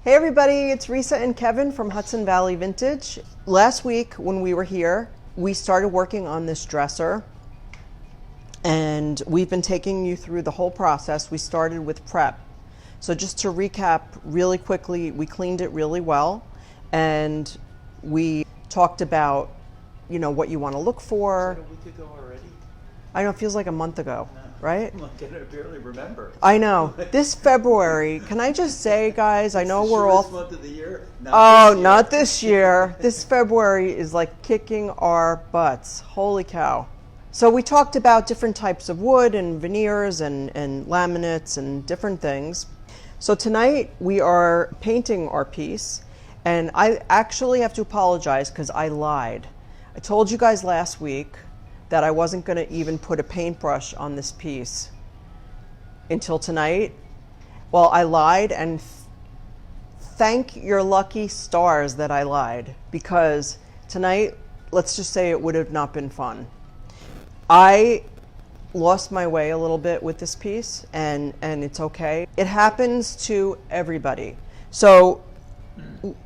Hey everybody, it's Risa and Kevin from Hudson Valley Vintage. Last week when we were here, we started working on this dresser and we've been taking you through the whole process. We started with prep. So just to recap really quickly, we cleaned it really well and we talked about, what you want to look for. Is that a week ago already? I know, it feels like a month ago. Right? I barely remember. I know. This February, can I just say, guys, I know we're all... month of the year? Not this year. This February is like kicking our butts. Holy cow. So we talked about different types of wood and veneers and laminates and different things. So tonight we are painting our piece, and I actually have to apologize because I lied. I told you guys last week that I wasn't going to even put a paintbrush on this piece until tonight. Well, I lied, and thank your lucky stars that I lied, because tonight, let's just say it would have not been fun. I lost my way a little bit with this piece, and it's okay. It happens to everybody. So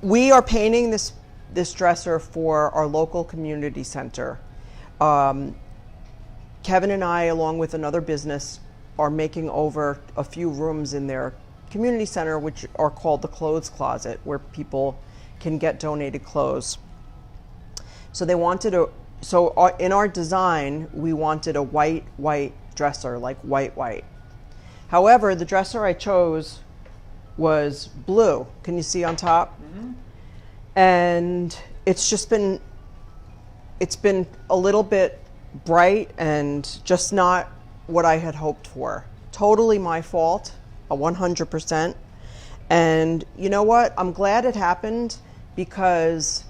we are painting this dresser for our local community center. Kevin and I, along with another business, are making over a few rooms in their community center, which are called the Clothes Closet, where people can get donated clothes. So they wanted in our design, we wanted a white dresser, like white. However, the dresser I chose was blue. Can you see on top? Mm-hmm. And it's been a little bit bright and just not what I had hoped for. Totally my fault, 100%. And you know what? I'm glad it happened, because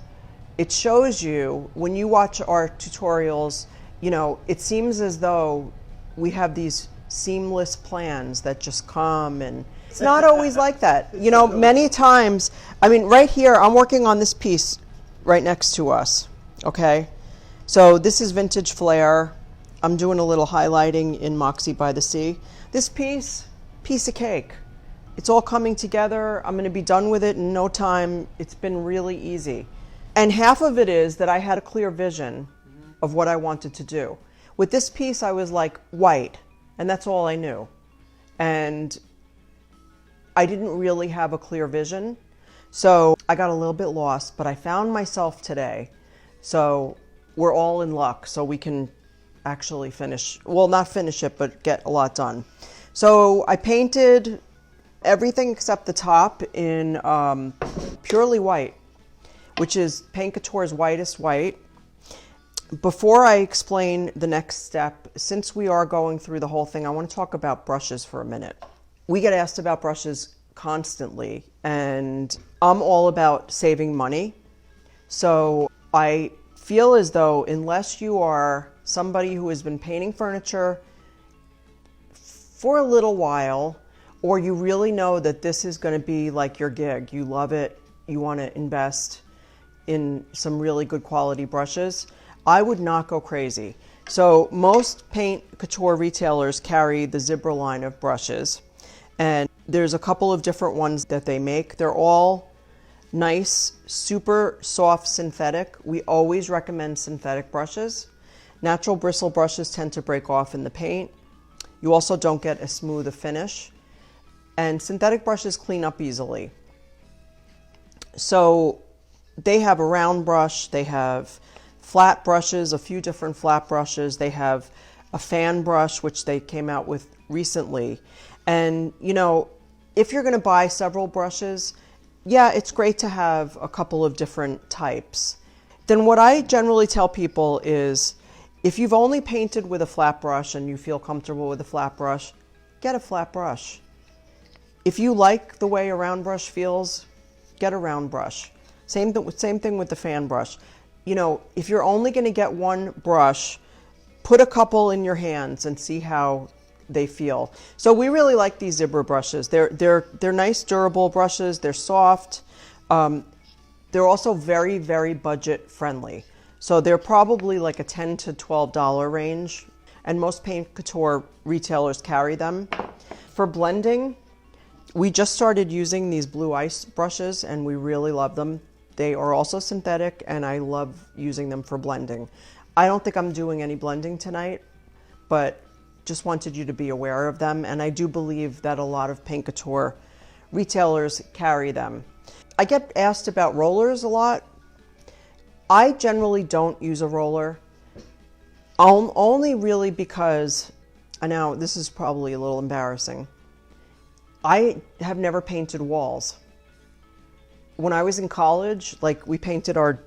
it shows you, when you watch our tutorials, it seems as though we have these seamless plans that just come, and it's not always like that. Many times, right here, I'm working on this piece right next to us, okay? So this is Vintage Flair. I'm doing a little highlighting in Moxie by the Sea. This piece of cake. It's all coming together. I'm going to be done with it in no time. It's been really easy. And half of it is that I had a clear vision of what I wanted to do. With this piece, I was like white, and that's all I knew. And I didn't really have a clear vision. So I got a little bit lost, but I found myself today. So we're all in luck, so we can actually finish, well, not finish it, but get a lot done. So I painted everything except the top in purely white, which is Paint Couture's whitest white. Before I explain the next step, since we are going through the whole thing, I want to talk about brushes for a minute. We get asked about brushes constantly, and I'm all about saving money. So I feel as though, unless you are somebody who has been painting furniture for a little while, or you really know that this is going to be like your gig, you love it, you want to invest in some really good quality brushes, I would not go crazy. So most Paint Couture retailers carry the Zebra line of brushes, and there's a couple of different ones that they make. They're all nice, super soft synthetic. We always recommend synthetic brushes. Natural bristle brushes tend to break off in the paint. You also don't get as smooth a finish. And synthetic brushes clean up easily. So they have a round brush, they have flat brushes, a few different flat brushes. They have a fan brush, which they came out with recently. And if you're going to buy several brushes, yeah, it's great to have a couple of different types. Then what I generally tell people is, if you've only painted with a flat brush and you feel comfortable with a flat brush, get a flat brush. If you like the way a round brush feels, get a round brush. Same thing with the fan brush. If you're only going to get one brush, put a couple in your hands and see how they feel. So we really like these Zebra brushes. They're nice, durable brushes. They're soft. They're also very, very budget friendly. So they're probably like a $10 to $12 range, and most Paint Couture retailers carry them. For blending, We just started using these blue ice brushes and we really love them. They are also synthetic and I love using them for blending. I don't think I'm doing any blending tonight, but just wanted you to be aware of them. And I do believe that a lot of paint couture retailers carry them. I get asked about rollers a lot. I generally don't use a roller, only really because, now this is probably a little embarrassing, I have never painted walls. When I was in college, like we painted our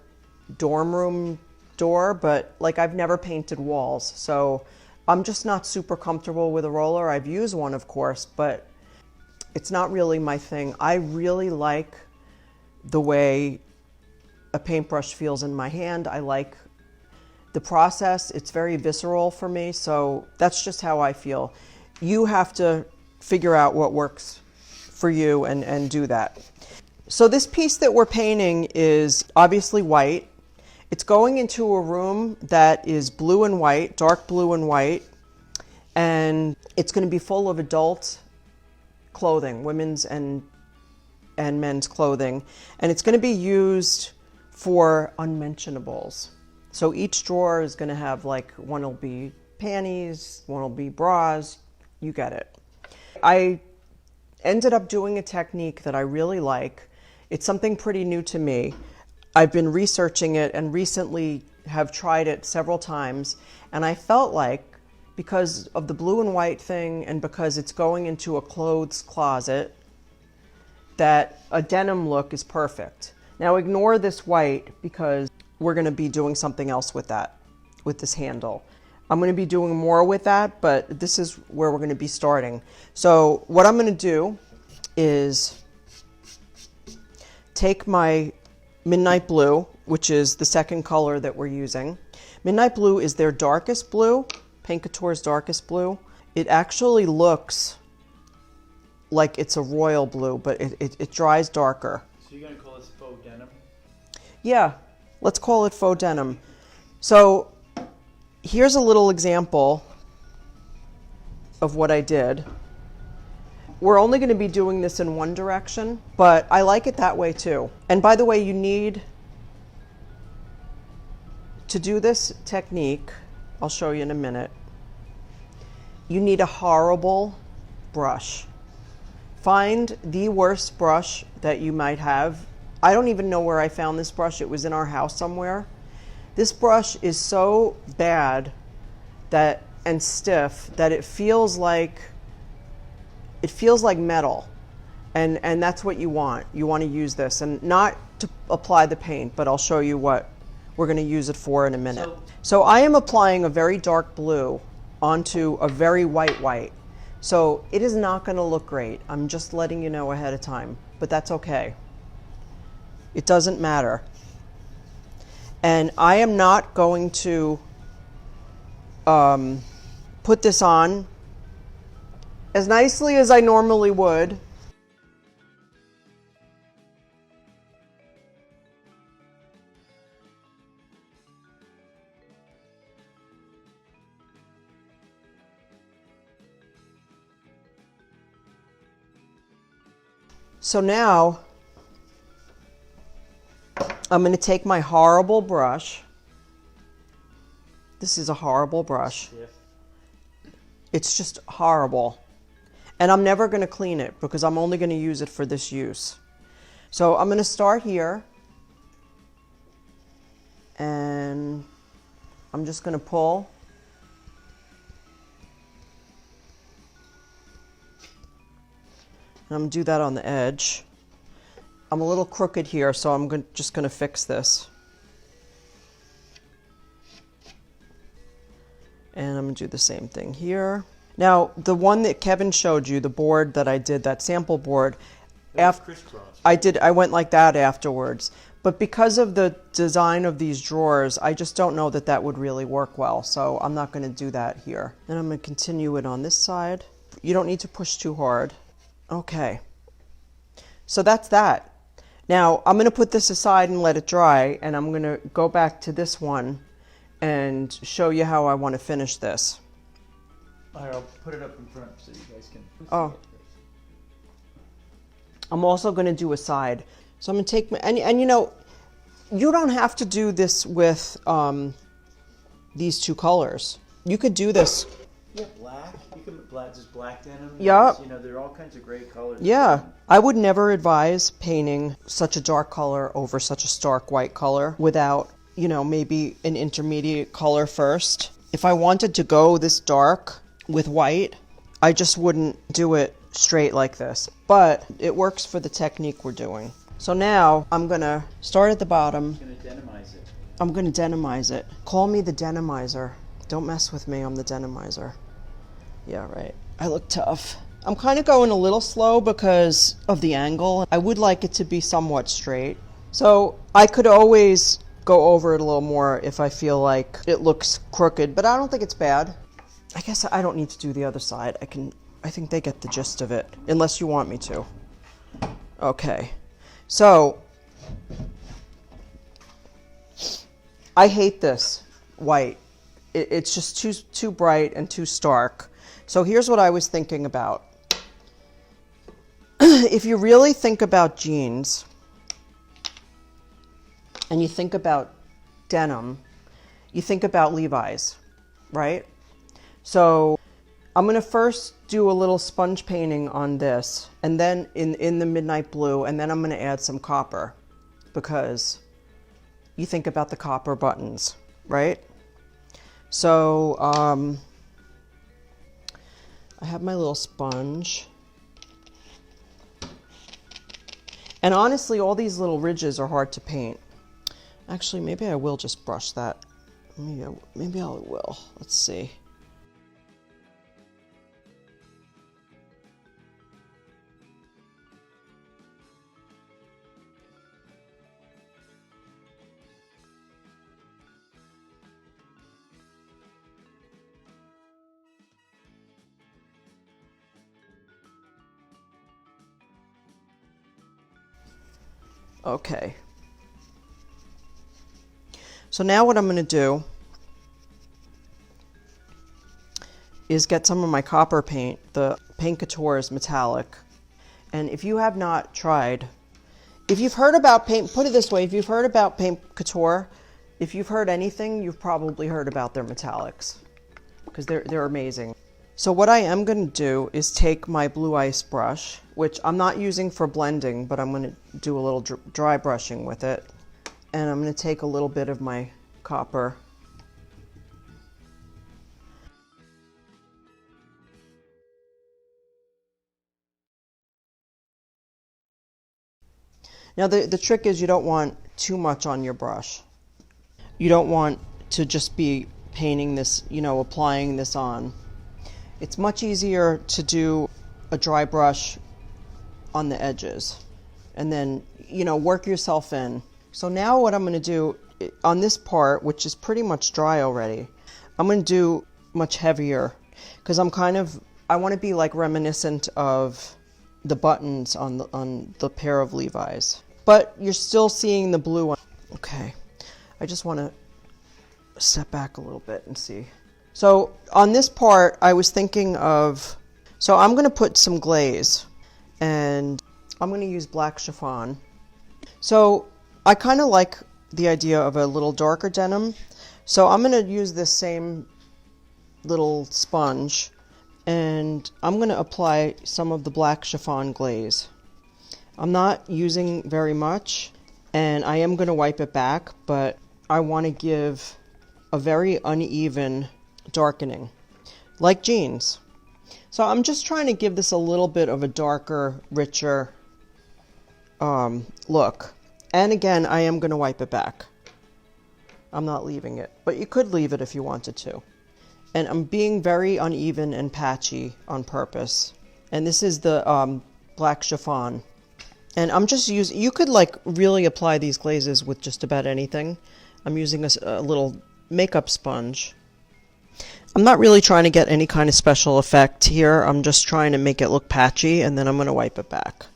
dorm room door, but like I've never painted walls. So I'm just not super comfortable with a roller. I've used one, of course, but it's not really my thing. I really like the way a paintbrush feels in my hand. I like the process. It's very visceral for me, so that's just how I feel. You have to figure out what works for you and do that. So this piece that we're painting is obviously white. It's going into a room that is blue and white, dark blue and white, and it's going to be full of adult clothing, women's and men's clothing, and it's going to be used for unmentionables. So each drawer is going to have, like, one will be panties, one will be bras, you get it. I ended up doing a technique that I really like. It's something pretty new to me. I've been researching it and recently have tried it several times, and I felt like, because of the blue and white thing and because it's going into a clothes closet, that a denim look is perfect. Now ignore this white because we're going to be doing something else with that, with this handle. I'm going to be doing more with that, but this is where we're going to be starting. So what I'm going to do is take my Midnight Blue, which is the second color that we're using. Midnight Blue is their darkest blue, Paint Couture's darkest blue. It actually looks like it's a royal blue, but it dries darker. So you're going to call this faux denim? Yeah, let's call it faux denim. So here's a little example of what I did. We're only going to be doing this in one direction, but I like it that way too. And by the way, you need to do this technique, I'll show you in a minute, you need a horrible brush. Find the worst brush that you might have. I don't even know where I found this brush. It was in our house somewhere. This brush is so bad that and stiff that it feels like metal. And that's what you want. You want to use this, and not to apply the paint, but I'll show you what we're going to use it for in a minute. So I am applying a very dark blue onto a very white. So it is not going to look great. I'm just letting you know ahead of time, but that's okay. It doesn't matter. And I am not going to put this on as nicely as I normally would. So now I'm going to take my horrible brush. This is a horrible brush. Yeah. It's just horrible. And I'm never going to clean it because I'm only going to use it for this use. So I'm going to start here. And I'm just going to pull. And I'm going to do that on the edge. I'm a little crooked here, so I'm just going to fix this. And I'm going to do the same thing here. Now, the one that Kevin showed you, the board that I did, that sample board, I went like that afterwards. But because of the design of these drawers, I just don't know that that would really work well. So I'm not going to do that here. And I'm going to continue it on this side. You don't need to push too hard. Okay. So that's that. Now, I'm going to put this aside and let it dry, and I'm going to go back to this one and show you how I want to finish this. All right, I'll put it up in front so you guys can see Oh. it first. I'm also going to do a side. So I'm going to take my, and you know, you don't have to do this with these two colors. You could do this. Yeah, black. You can just black denim. Yeah. You know, there are all kinds of great colors. Yeah. I would never advise painting such a dark color over such a stark white color without, you know, maybe an intermediate color first. If I wanted to go this dark with white, I just wouldn't do it straight like this. But it works for the technique we're doing. So now I'm going to start at the bottom. You're going to denimize it. I'm going to denimize it. Call me the Denimizer. Don't mess with me, I'm the Denimizer. Yeah, right. I look tough. I'm kind of going a little slow because of the angle. I would like it to be somewhat straight. So I could always go over it a little more if I feel like it looks crooked, but I don't think it's bad. I guess I don't need to do the other side. I think they get the gist of it, unless you want me to. Okay. So I hate this white. It's just too bright and too stark. So here's what I was thinking about. If you really think about jeans and you think about denim, you think about Levi's, right? So I'm going to first do a little sponge painting on this, and then in the midnight blue, and then I'm going to add some copper because you think about the copper buttons, right? So I have my little sponge. And honestly, all these little ridges are hard to paint. Actually, maybe I will just brush that. Maybe I will. Let's see. Okay. So now what I'm going to do is get some of my copper paint. The Paint Couture is metallic. And if you have not tried, if you've heard about paint, put it this way, if you've heard about Paint Couture, if you've heard anything, you've probably heard about their metallics because they're amazing. So what I am going to do is take my blue ice brush, which I'm not using for blending, but I'm going to do a little dry brushing with it. And I'm going to take a little bit of my copper. Now the trick is you don't want too much on your brush. You don't want to just be painting this, you know, applying this on. It's much easier to do a dry brush on the edges and then, you know, work yourself in. So now what I'm going to do on this part, which is pretty much dry already, I'm going to do much heavier because I want to be like reminiscent of the buttons on the pair of Levi's. But you're still seeing the blue one. Okay. I just want to step back a little bit and see. So on this part, I was thinking of, so I'm going to put some glaze and I'm going to use black chiffon. So I kind of like the idea of a little darker denim. So I'm going to use this same little sponge and I'm going to apply some of the black chiffon glaze. I'm not using very much and I am going to wipe it back, but I want to give a very uneven darkening, like jeans. So I'm just trying to give this a little bit of a darker, richer look. And again, I am going to wipe it back. I'm not leaving it, but you could leave it if you wanted to. And I'm being very uneven and patchy on purpose. And this is the black chiffon. And I'm just using, you could like really apply these glazes with just about anything. I'm using a little makeup sponge. I'm not really trying to get any kind of special effect here. I'm just trying to make it look patchy, and then I'm going to wipe it back.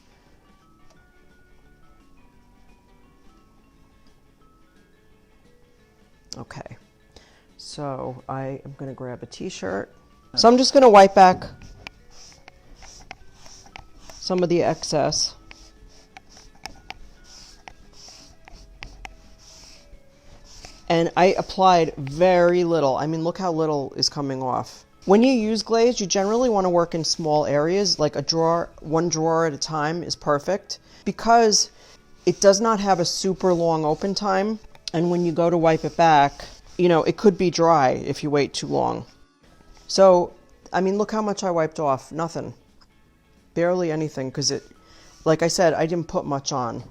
Okay, so I am going to grab a t-shirt. So I'm just going to wipe back some of the excess. And I applied very little. I mean, look how little is coming off. When you use glaze, you generally want to work in small areas, like a drawer, one drawer at a time is perfect, because it does not have a super long open time. And when you go to wipe it back, you know, it could be dry if you wait too long. So, I mean, look how much I wiped off. Nothing. Barely anything, because it, like I said, I didn't put much on.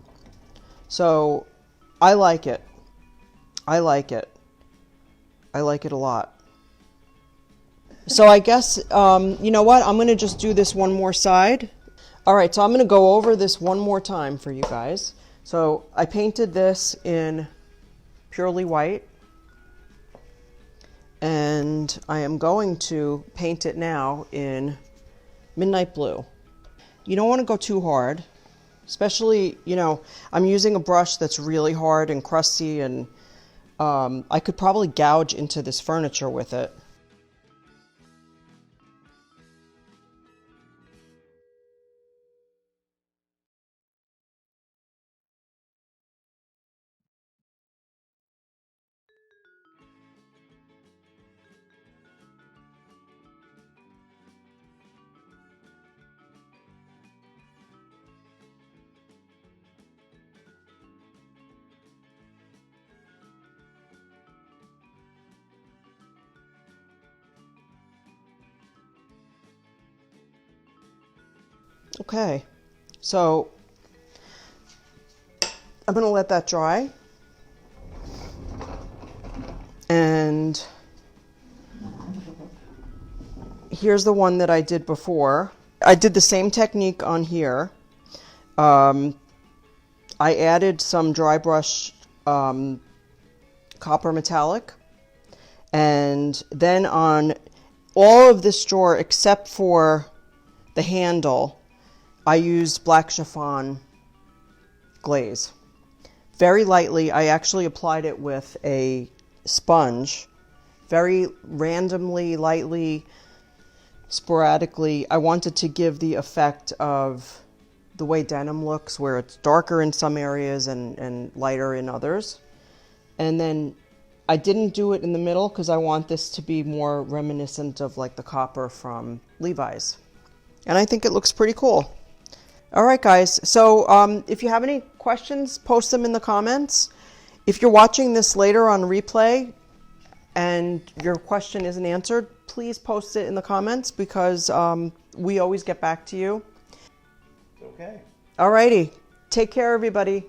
So, I like it. I like it. I like it a lot. So I guess, you know what? I'm going to just do this one more side. All right, so I'm going to go over this one more time for you guys. So I painted this in purely white. And I am going to paint it now in midnight blue. You don't want to go too hard. Especially, you know, I'm using a brush that's really hard and crusty, and I could probably gouge into this furniture with it. Okay, so I'm going to let that dry. And here's the one that I did before. I did the same technique on here. I added some dry brush copper metallic. And then on all of this drawer except for the handle, I used black chiffon glaze. Very lightly, I actually applied it with a sponge. Very randomly, lightly, sporadically. I wanted to give the effect of the way denim looks, where it's darker in some areas and lighter in others. And then I didn't do it in the middle because I want this to be more reminiscent of like the copper from Levi's. And I think it looks pretty cool. All right, guys. So if you have any questions, post them in the comments. If you're watching this later on replay and your question isn't answered, please post it in the comments, because we always get back to you. Okay. All righty. Take care, everybody.